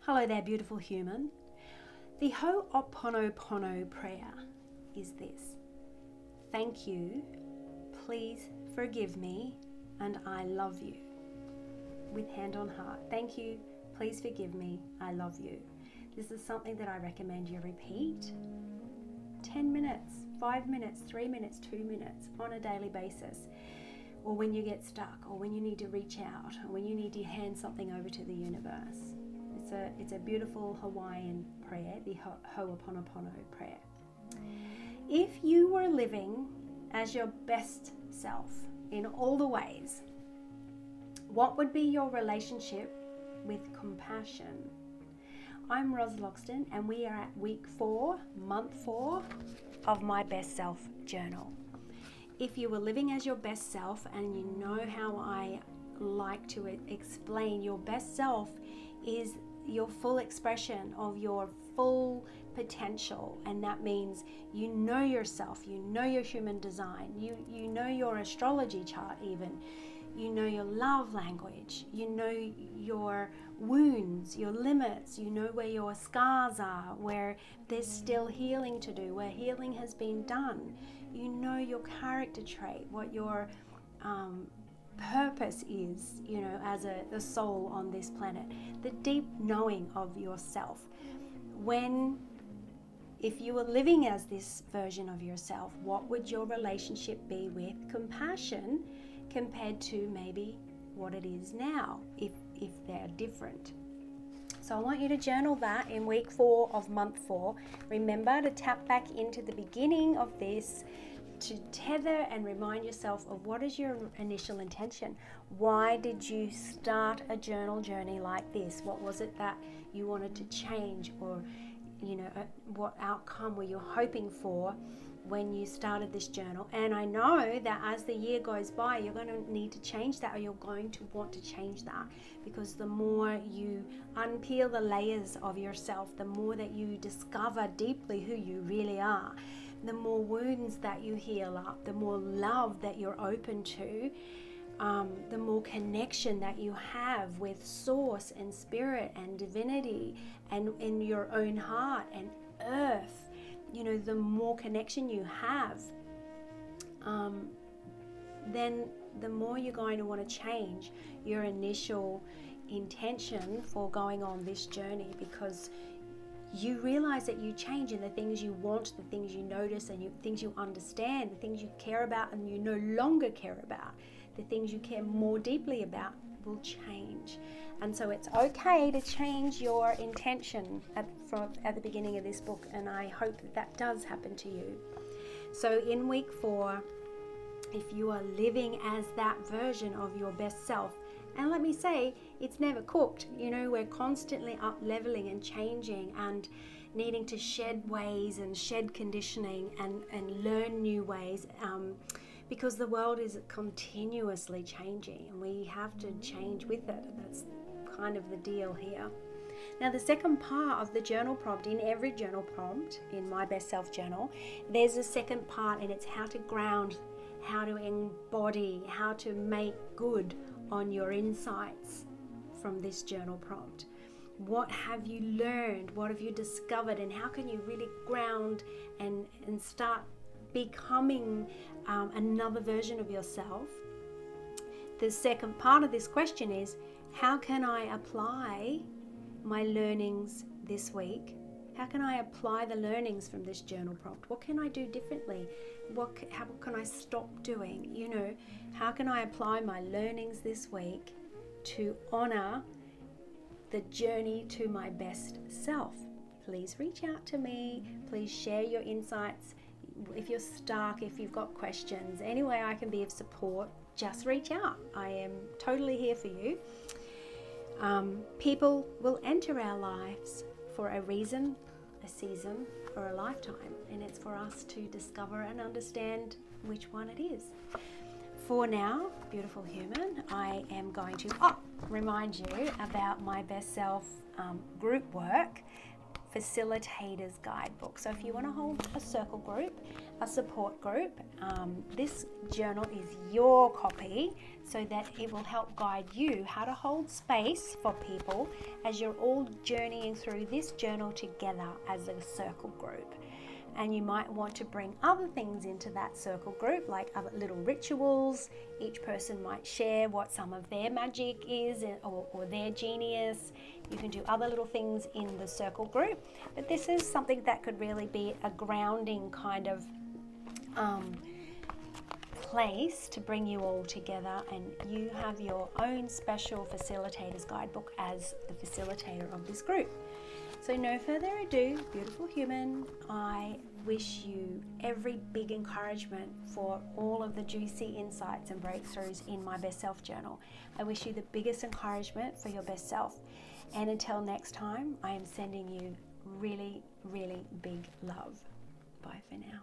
Hello there, beautiful human. The Ho Oponopono prayer is this. Thank you, please forgive me, and I love you. With hand on heart. Thank you, please forgive me, I love you. This is something that I recommend you repeat 10 minutes, 5 minutes, 3 minutes, 2 minutes on a daily basis. Or when you get stuck, or when you need to reach out, or when you need to hand something over to the universe. It's a beautiful Hawaiian prayer, the Ho Oponopono prayer. If you were living as your best self in all the ways, what would be your relationship with compassion? I'm Ros Loxton, and we are at week 4, month 4 of My Best Self Journal. If you were living as your best self, and you know how I like to explain, your best self is your full expression of your full potential, and that means you know yourself, you know your human design, you know your astrology chart even, you know your love language, you know your wounds, your limits, you know where your scars are, where there's still healing to do, where healing has been done. You know your character trait, what your purpose is, as the soul on this planet, the deep knowing of yourself. If you were living as this version of yourself, what would your relationship be with compassion compared to maybe what it is now, if they're different? So I want you to journal that in week 4 of month 4. Remember to tap back into the beginning of this, to tether and remind yourself of what is your initial intention. Why did you start a journal journey like this? What was it that you wanted to change, or what outcome were you hoping for when you started this journal? And I know that as the year goes by, you're going to need to change that, or you're going to want to change that, because the more you unpeel the layers of yourself, the more that you discover deeply who you really are, the more wounds that you heal up, the more love that you're open to, the more connection that you have with source and spirit and divinity and in your own heart and earth. The more connection you have, then the more you're going to want to change your initial intention for going on this journey, because you realize that you change in the things you want, the things you notice, and things you understand, the things you care about and you no longer care about, the things you care more deeply about will change. And so it's okay to change your intention at the beginning of this book, and I hope that does happen to you. So in week 4, if you are living as that version of your best self, and let me say, it's never cooked. We're constantly up leveling and changing and needing to shed ways and shed conditioning and learn new ways, because the world is continuously changing and we have to change with it. That's kind of the deal here. Now, the second part of the journal prompt, in every journal prompt in My Best Self Journal, there's a second part, and it's how to ground, how to embody, how to make good on your insights from this journal prompt. What have you learned? What have you discovered? And how can you really ground and start becoming another version of yourself? The second part of this question is, how can I apply my learnings this week? How can I apply the learnings from this journal prompt? What can I do differently? How can I stop doing? How can I apply my learnings this week to honor the journey to my best self? Please reach out to me. Please share your insights. If you're stuck, if you've got questions, any way I can be of support, just reach out. I am totally here for you. People will enter our lives for a reason, a season, or a lifetime, and it's for us to discover and understand which one it is. For now, beautiful human, I am going to remind you about My Best Self group work facilitator's guidebook. So if you want to hold a circle group, a support group, this journal is your copy, so that it will help guide you how to hold space for people as you're all journeying through this journal together as a circle group. And you might want to bring other things into that circle group, like other little rituals. Each person might share what some of their magic is, or their genius. You can do other little things in the circle group, but this is something that could really be a grounding kind of place to bring you all together, and you have your own special facilitator's guidebook as the facilitator of this group. So no further ado, beautiful human, I wish you every big encouragement for all of the juicy insights and breakthroughs in My Best Self Journal. I wish you the biggest encouragement for your best self. And until next time, I am sending you really, really big love. Bye for now.